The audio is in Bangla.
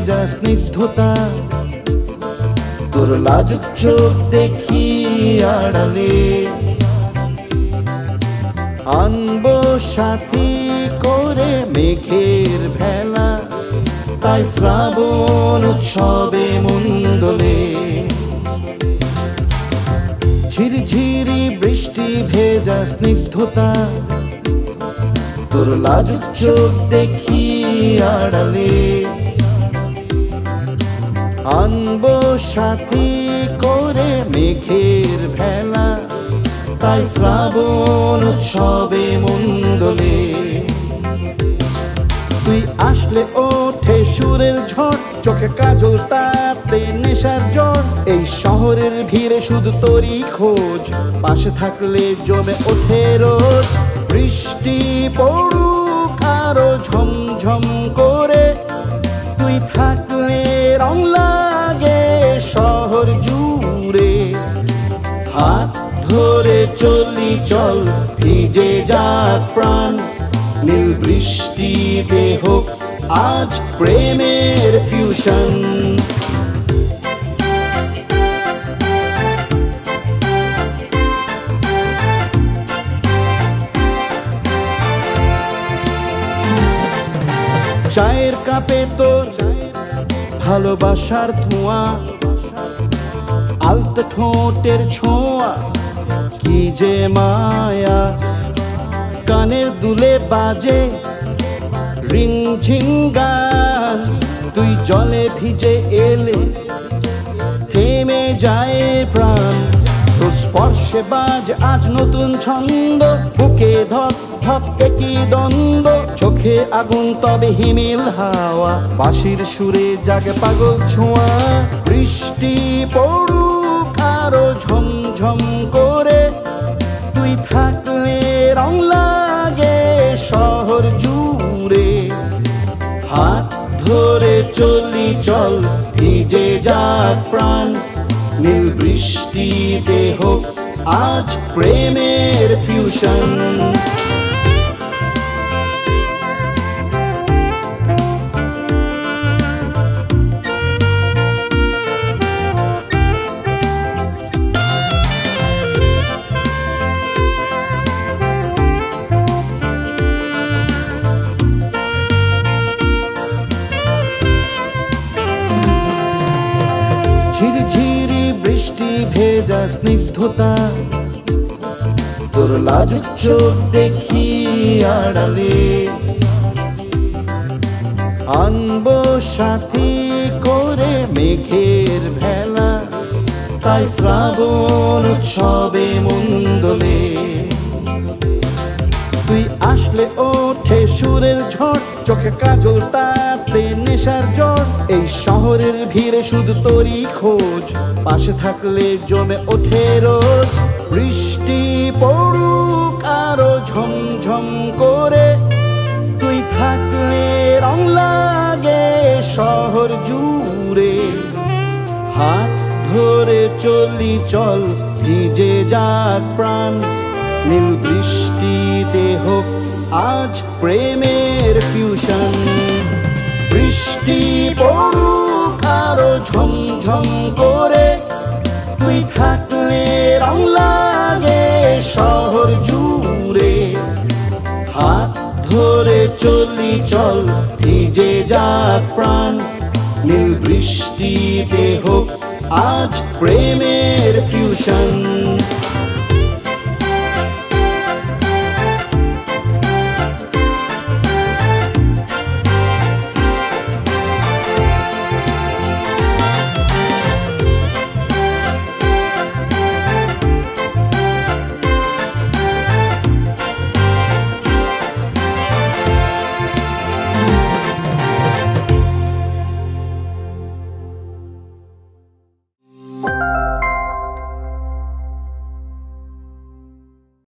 ভেজা স্নিগ্ধতা, তোর লাজুক চোখ দেখি আড়ালে। আনবো সাথী করে মেঘের ভেলা, তাই শ্রাবণ উৎসবে মন্দলে। ঝিরিঝিরি বৃষ্টি ভেজা স্নিগ্ধতা, তোর লাজুক চোখ দেখি আড়ালে। আনবো সাথী করে মেঘের ভেলা, তাই শ্রাবণ উৎসবে মন্দলে। তুই আসলে ওঠে সুরের ঝড়, চোখে কাজল তাতে নেশার জ্বর। এই শহরের ভিড়ে শুধু তোরই খোঁজ, পাশে থাকলে জমে ওঠে রোজ। বৃষ্টি পড়ুক আরো ঝমঝম করে, তুই থাকলে রং লাগে শহর জুড়ে। হাত ধরে চলি চল, ভিজে যাক প্রাণ, নীল বৃষ্টিতে হোক আজ প্রেমের ফিউশন। চায়ের কাপে তোর ভালোবাসার ধোঁয়া, আলতো ঠোঁটের ছোঁয়া, কি যে মায়া। কানের দুলে বাজে রিংঝিং গান, তুই জলে ভিজে এলে থেমে যায় প্রাণ। তোর স্পর্শে বাজ আজ নতুন ছন্দ, বুকে ধক ধক একই দ্বন্দ্ব। চোখে আগুন তবে হিমেল হাওয়া, বাঁশির সুরে জাগে পাগল ছোঁয়া। বৃষ্টি পড়ুক আরো ঝমঝম করে, তুই থাকলে রং লাগে শহর জুড়ে। হাত ধরে চলি চল, ভিজে যাক প্রাণ, নীল বৃষ্টিতে হোক আজ প্রেমের ফিউশন। ঝিরিঝিরি বৃষ্টি ভেজা স্নিগ্ধতা, তোর লাজুক চোখ দেখি আড়ালে। আনবো সাথী করে মেঘের ভেলা, তাই শ্রাবণ উৎসবে মন্দলে। তুই আসলে ওঠে সুরের ঝড়, চোখে কাজল তাতে নেশার জ্বর। এই শহরের ভিড়ে শুধু তোরই খোঁজ, পাশে থাকলে জমে ওঠে রোজ। বৃষ্টি পড়ুক আরো ঝমঝম করে, তুই থাকলে রং লাগে শহর জুড়ে। হাত ধরে চলি চল, ভিজে যাক প্রাণ, নীল বৃষ্টিতে হোক আজ প্রেমের ফিউশন। বৃষ্টি পড়ুক আরো ঝমঝম করে, তুই থাকলে রং লাগে শহর জুড়ে। হাত ধরে চলি চল, ভিজে যাক প্রাণ, নীল বৃষ্টিতে হোক আজ প্রেমের ফিউশন।